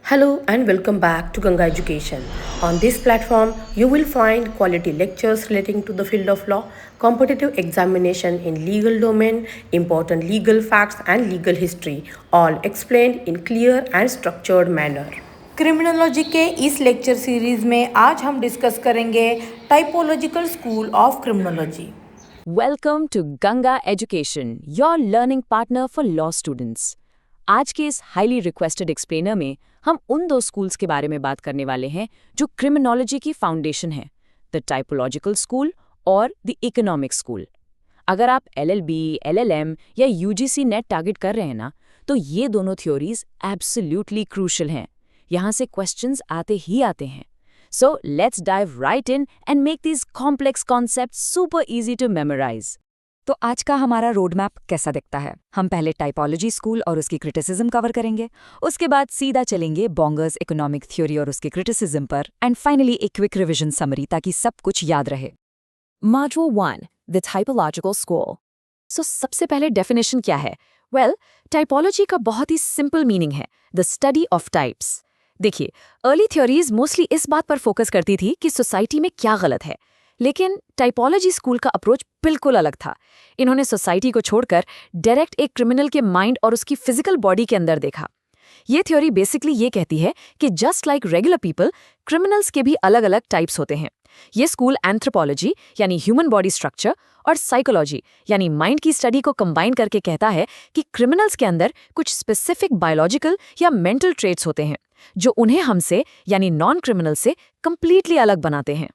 Hello and welcome back to Ganga Education. On this platform, you will find quality lectures relating to the field of law, competitive examination in legal domain, important legal facts and legal history, all explained in clear and structured manner. Criminology के इस lecture series में आज हम discuss करेंगे typological school of criminology. Welcome to Ganga education, your learning partner for law students. आज के इस highly requested explainer में हम उन दो स्कूल्स के बारे में बात करने वाले हैं जो क्रिमिनोलॉजी की फाउंडेशन है, द टाइपोलॉजिकल स्कूल और द इकोनॉमिक स्कूल। अगर आप LLB, LLM या UGC नेट टारगेट कर रहे हैं ना, तो ये दोनों थ्योरीज एब्सोल्युटली क्रूशल हैं। यहाँ से क्वेश्चंस आते ही आते हैं। So let's dive right in and make these complex concepts super easy to memorize. तो आज का हमारा रोड मैप कैसा दिखता है? हम पहले टाइपोलॉजी स्कूल और उसकी क्रिटिसिज्म कवर करेंगे, उसके बाद सीधा चलेंगे बॉन्गर्स इकोनॉमिक थ्योरी और उसकी क्रिटिसिज्म पर, एंड फाइनली एक क्विक रिविजन समरी ताकि सब कुछ याद रहे। Module 1, the typological school. So सबसे पहले डेफिनेशन क्या है? वेल, टाइपोलॉजी का बहुत ही सिंपल मीनिंग है द स्टडी ऑफ टाइप्स। देखिए, अर्ली थ्योरीज मोस्टली इस बात पर फोकस करती थी कि सोसाइटी में क्या गलत है, लेकिन टाइपोलॉजी स्कूल का अप्रोच बिल्कुल अलग था। इन्होंने सोसाइटी को छोड़कर डायरेक्ट एक क्रिमिनल के माइंड और उसकी फिजिकल बॉडी के अंदर देखा। ये थ्योरी बेसिकली ये कहती है कि just like regular people, criminals के भी अलग अलग टाइप्स होते हैं। ये स्कूल एंथ्रोपोलॉजी यानी ह्यूमन बॉडी स्ट्रक्चर और साइकोलॉजी यानी माइंड की स्टडी को कंबाइन करके कहता है कि क्रिमिनल्स के अंदर कुछ स्पेसिफिक बायोलॉजिकल या मेंटल ट्रेट्स होते हैं जो उन्हें हमसे यानी नॉन क्रिमिनल से कंप्लीटली अलग बनाते हैं।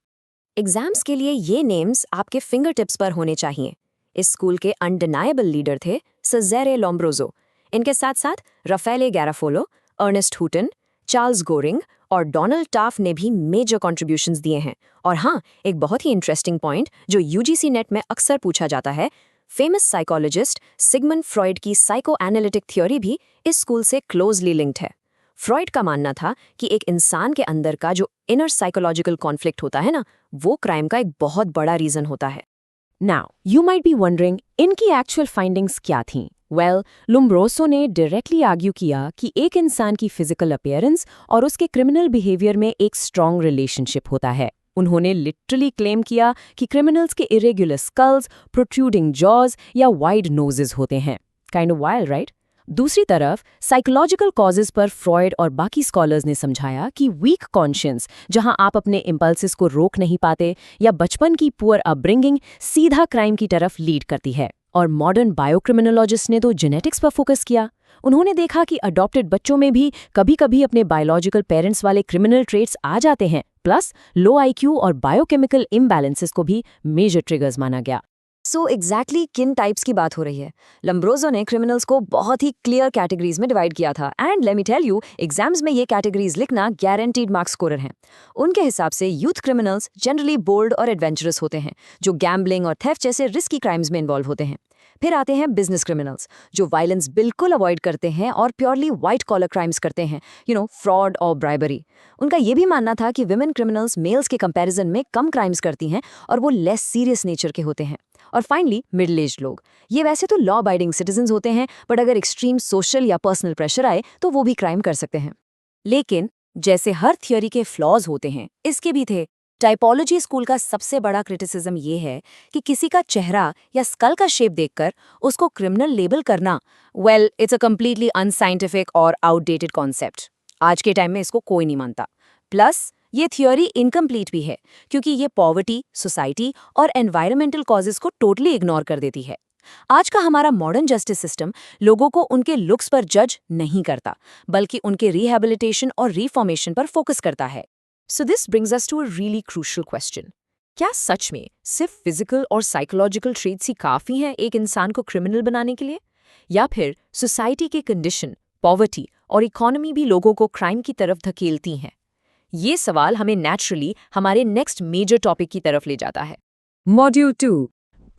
एग्जाम्स के लिए ये नेम्स आपके फिंगर टिप्स पर होने चाहिए। इस स्कूल के अनडिनाएबल लीडर थे सेज़ेरे लोम्ब्रोसो। इनके साथ साथ राफेले गैराफोलो, अर्नेस्ट हुटन, चार्ल्स गोरिंग और डोनाल्ड टाफ ने भी मेजर कॉन्ट्रीब्यूशंस दिए हैं। और हाँ, एक बहुत ही इंटरेस्टिंग पॉइंट जो UGC नेट में अक्सर पूछा जाता है, फेमस साइकोलॉजिस्ट सिगमंड फ्रॉइड की साइको एनालिटिक थ्योरी भी इस स्कूल से क्लोजली लिंक्ड है। फ्रॉइड का मानना था कि एक इंसान के अंदर का जो इनर साइकोलॉजिकल कॉन्फ्लिक्ट होता है ना, वो क्राइम का एक बहुत बड़ा रीजन होता है। Now you might be wondering, इनकी एक्चुअल फाइंडिंग्स क्या थीं? वेल, लोम्ब्रोसो ने डायरेक्टली आर्ग्यू किया कि एक इंसान की फिजिकल अपीयरेंस और उसके क्रिमिनल बिहेवियर में एक स्ट्रॉन्ग रिलेशनशिप होता है। उन्होंने लिटरली क्लेम किया कि क्रिमिनल्स के इरेगुलर स्कल्स, प्रोट्रूडिंग जॉज या वाइड नोजेस होते हैं। Kind of wild, right? दूसरी तरफ साइकोलॉजिकल कॉजेज पर फ्रॉइड और बाकी स्कॉलर्स ने समझाया कि वीक कॉन्शियंस, जहां आप अपने इम्पल्सेस को रोक नहीं पाते, या बचपन की पुअर अपब्रिंगिंग सीधा क्राइम की तरफ लीड करती है। और मॉडर्न बायोक्रिमिनोलॉजिस्ट ने तो जेनेटिक्स पर फोकस किया। उन्होंने देखा कि अडॉप्टेड बच्चों में भी कभी कभी अपने बायोलॉजिकल पेरेंट्स वाले क्रिमिनल ट्रेट्स आ जाते हैं। प्लस लो IQ और बायोकेमिकल इम्बैलेंसेस को भी मेजर ट्रिगर्स माना गया। सो एग्जैक्टली किन टाइप्स की बात हो रही है? लोम्ब्रोसो ने क्रिमिनल्स को बहुत ही क्लियर कैटेगरीज में डिवाइड किया था, and let me tell you, exams में ये कैटेगरीज लिखना गारंटीड मार्क्स स्कोरर हैं। उनके हिसाब से यूथ क्रिमिनल्स जनरली बोल्ड और एडवेंचरस होते हैं, जो गैम्बलिंग और थेफ्ट जैसे रिस्की क्राइम्स में इन्वॉल्व होते हैं। फिर आते हैं बिजनेस क्रिमिनल्स, जो वायलेंस बिल्कुल अवॉइड करते हैं और प्योरली व्हाइट कॉलर क्राइम्स करते हैं, फ्रॉड और ब्राइबरी। उनका ये भी मानना था कि विमेन क्रिमिनल्स मेल्स के कंपैरिजन में कम क्राइम्स करती हैं और वो लेस सीरियस नेचर के होते हैं। और फाइनली मिडिल एज लोग, ये वैसे तो लॉ अबाइडिंग सिटीजन्स होते हैं, बट अगर एक्सट्रीम सोशल या पर्सनल प्रेशर आए तो वो भी क्राइम कर सकते हैं। लेकिन जैसे हर थ्योरी के फ्लॉज होते हैं, इसके भी थे। टाइपोलॉजी स्कूल का सबसे बड़ा क्रिटिसिज्म ये है कि किसी का चेहरा या स्कल का शेप देखकर उसको क्रिमिनल लेबल करना, well, it's a completely unscientific और आउटडेटेड कॉन्सेप्ट। आज के टाइम में इसको कोई नहीं मानता। प्लस ये थ्योरी इनकम्प्लीट भी है, क्योंकि ये पॉवर्टी, सोसाइटी और एनवायरमेंटल कॉजेज को टोटली इग्नोर कर देती है। आज का हमारा मॉडर्न जस्टिस सिस्टम लोगों को उनके लुक्स पर जज नहीं करता, बल्कि उनके रिहैबिलिटेशन और रिफॉर्मेशन पर फोकस करता है। So this brings us to a really crucial question. क्या सच में सिर्फ फिजिकल और साइकोलॉजिकल ट्रेट्स ही काफ़ी हैं एक इंसान को क्रिमिनल बनाने के लिए? या फिर सोसाइटी के कंडीशन, पॉवर्टी और इकोनॉमी भी लोगों को क्राइम की तरफ धकेलती हैं? ये सवाल हमें नेचुरली हमारे नेक्स्ट मेजर टॉपिक की तरफ ले जाता है। मॉड्यूल 2,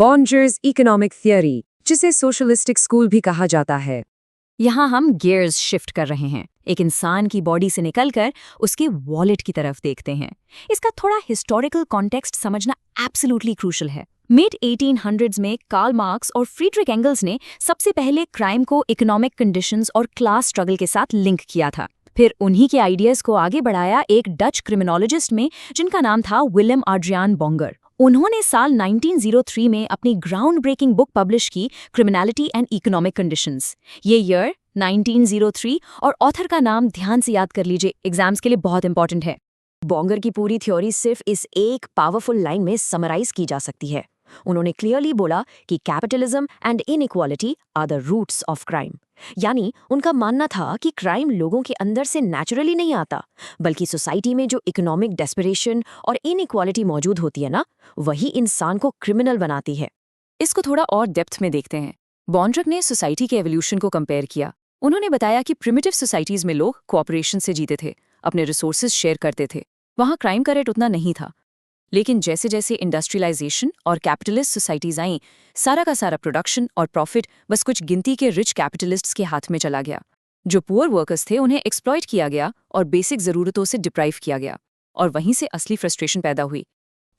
बॉन्जर्स इकोनॉमिक थ्योरी, जिसे सोशलिस्टिक स्कूल भी कहा जाता है। यहाँ हम गियर्स शिफ्ट कर रहे हैं, एक इंसान की बॉडी से निकलकर उसके वॉलेट की तरफ देखते हैं। इसका थोड़ा हिस्टोरिकल कॉन्टेक्स्ट समझना एब्सोल्युटली क्रूशल है। मिड 1800s में कार्ल मार्क्स और फ्रीडरिक एंगल्स ने सबसे पहले क्राइम को इकोनॉमिक कंडीशंस और क्लास स्ट्रगल के साथ लिंक किया था। फिर उन्हीं के आइडियाज को आगे बढ़ाया एक डच क्रिमिनोलॉजिस्ट में जिनका नाम था विलियम आड्रियान बॉन्गर। उन्होंने साल 1903 में अपनी ग्राउंड ब्रेकिंग बुक पब्लिश की, क्रिमिनलिटी एंड इकोनॉमिक कंडीशंस। ये ईयर 1903 और ऑथर का नाम ध्यान से याद कर लीजिए, एग्जाम्स के लिए बहुत इंपॉर्टेंट है। बॉन्गर की पूरी थ्योरी सिर्फ इस एक पावरफुल लाइन में समराइज की जा सकती है। उन्होंने क्लियरली बोला कि capitalism and inequality are the roots of crime. यानी उनका मानना था कि क्राइम लोगों के अंदर से नेचुरली नहीं आता, बल्कि सोसाइटी में जो इकोनॉमिक डेस्परेशन और इनइक्वालिटी मौजूद होती है ना, वही इंसान को क्रिमिनल बनाती है। इसको थोड़ा और डेप्थ में देखते हैं। बॉन्ड्रक ने सोसाइटी के एवोल्यूशन को कंपेयर किया। उन्होंने बताया कि प्रिमिटिव सोसाइटीज में लोग कोऑपरेशन से जीते थे, अपने रिसोर्सेज शेयर करते थे, वहाँ क्राइम का रेट उतना नहीं था। लेकिन जैसे जैसे इंडस्ट्रियलाइजेशन और कैपिटलिस्ट सोसाइटीज आईं, सारा का सारा प्रोडक्शन और प्रॉफिट बस कुछ गिनती के रिच कैपिटलिस्ट्स के हाथ में चला गया। जो पुअर वर्कर्स थे उन्हें एक्सप्लॉइट किया गया और बेसिक ज़रूरतों से डिप्राइव किया गया, और वहीं से असली फ्रस्ट्रेशन पैदा हुई।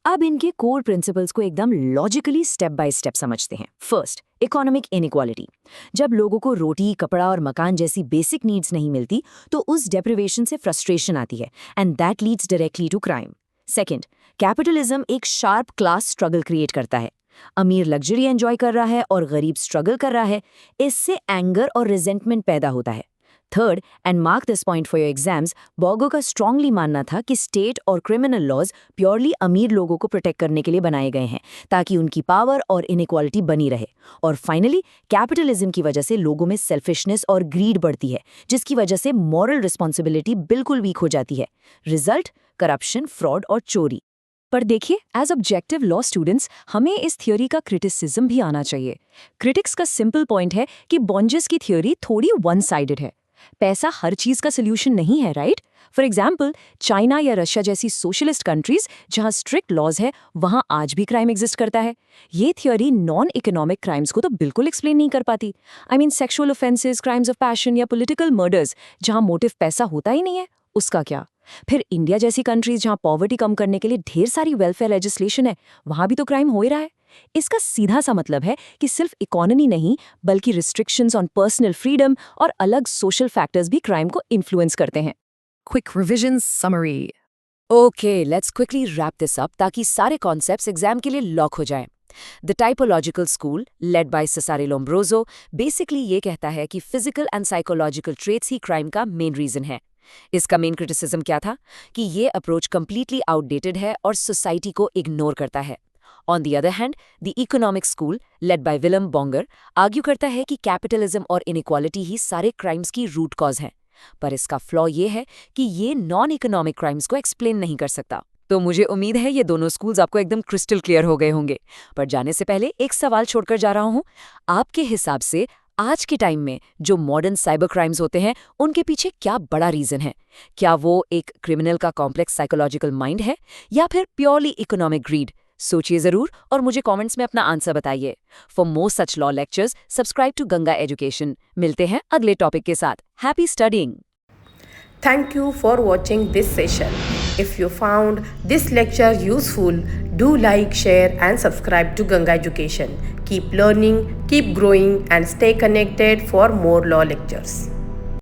अब इनके कोर प्रिंसिपल्स को एकदम लॉजिकली स्टेप बाय स्टेप समझते हैं। First, economic inequality. जब लोगों को रोटी, कपड़ा और मकान जैसी बेसिक नीड्स नहीं मिलती तो उस डेप्रिवेशन से फ्रस्ट्रेशन आती है, and that leads directly to crime. Second, capitalism एक शार्प क्लास स्ट्रगल क्रिएट करता है। अमीर लग्जरी एंजॉय कर रहा है और गरीब स्ट्रगल कर रहा है, इससे एंगर और रिजेंटमेंट पैदा होता है। Third, and mark this point for your exams, बॉगो का स्ट्रांगली मानना था कि स्टेट और क्रिमिनल लॉज प्योरली अमीर लोगों को प्रोटेक्ट करने के लिए बनाए गए हैं, ताकि उनकी पावर और इनइक्वालिटी बनी रहे। और फाइनली, कैपिटलिज्म की वजह से लोगों में सेल्फिशनेस और ग्रीड बढ़ती है, जिसकी वजह से मॉरल रिस्पॉन्सिबिलिटी बिल्कुल वीक हो जाती है। रिजल्ट, करप्शन, फ्रॉड और चोरी। पर देखिए, एज ऑब्जेक्टिव लॉ स्टूडेंट्स, हमें इस थ्योरी का क्रिटिसिज्म भी आना चाहिए। क्रिटिक्स का सिंपल पॉइंट है कि बॉन्जर्स की थ्योरी थोड़ी वन साइडेड है। पैसा हर चीज का सोल्यूशन नहीं है, राइट? फॉर एग्जाम्पल, चाइना या रशिया जैसी सोशलिस्ट कंट्रीज जहां स्ट्रिक्ट लॉज है, वहां आज भी क्राइम एग्जिस्ट करता है। ये थ्योरी नॉन इकोनॉमिक क्राइम्स को तो बिल्कुल एक्सप्लेन नहीं कर पाती। I mean sexual offences, crimes of passion या पॉलिटिकल मर्डर्स जहां मोटिव पैसा होता ही नहीं है, उसका क्या? फिर इंडिया जैसी कंट्रीज जहां पॉवर्टी कम करने के लिए ढेर सारी वेलफेयर लेजिस्लेशन है, वहां भी तो क्राइम हो ही रहा है। इसका सीधा सा मतलब है कि सिर्फ इकोनॉमी नहीं, बल्कि रिस्ट्रिक्शंस ऑन पर्सनल फ्रीडम और अलग सोशल फैक्टर्स भी क्राइम को इन्फ्लुएंस करते हैं। Quick revision summary. Okay, let's quickly wrap this up ताकि सारे कॉन्सेप्ट्स एग्जाम के लिए लॉक हो जाएं। The typological school, led by Cesare Lombroso, basically ये कहता है कि फिजिकल एंड साइकोलॉजिकल ट्रेट्स ही क्राइम का मेन रीजन है। इसका मेन क्रिटिसिज्म क्या था? कि ये अप्रोच कंप्लीटली आउटडेटेड है और सोसाइटी को इग्नोर करता है। On the other hand, the economic school, led by William Bonger, argue करता है कि कैपिटलिज्म और इनइक्वालिटी ही सारे क्राइम्स की रूट कॉज हैं। पर इसका फ्लॉ ये है कि ये नॉन इकोनॉमिक क्राइम्स को एक्सप्लेन नहीं कर सकता। तो मुझे उम्मीद है ये दोनों स्कूल्स आपको एकदम क्रिस्टल क्लियर हो गए होंगे। पर जाने से पहले एक सवाल छोड़कर जा रहा हूँ। आपके हिसाब से आज के टाइम में जो मॉडर्न साइबर क्राइम्स होते हैं, उनके पीछे क्या बड़ा रीजन है? क्या वो एक क्रिमिनल का कॉम्प्लेक्स साइकोलॉजिकल माइंड है, या फिर प्योरली इकोनॉमिक ग्रीड? सोचिए जरूर और मुझे कमेंट्स में अपना आंसर बताइए। For more such law lectures, subscribe to Ganga education. मिलते हैं अगले टॉपिक के साथ। Happy studying. Thank you for watching this session. If you found this lecture useful, do like, share and subscribe to Ganga Education. Keep learning, keep growing and stay connected for more law lectures.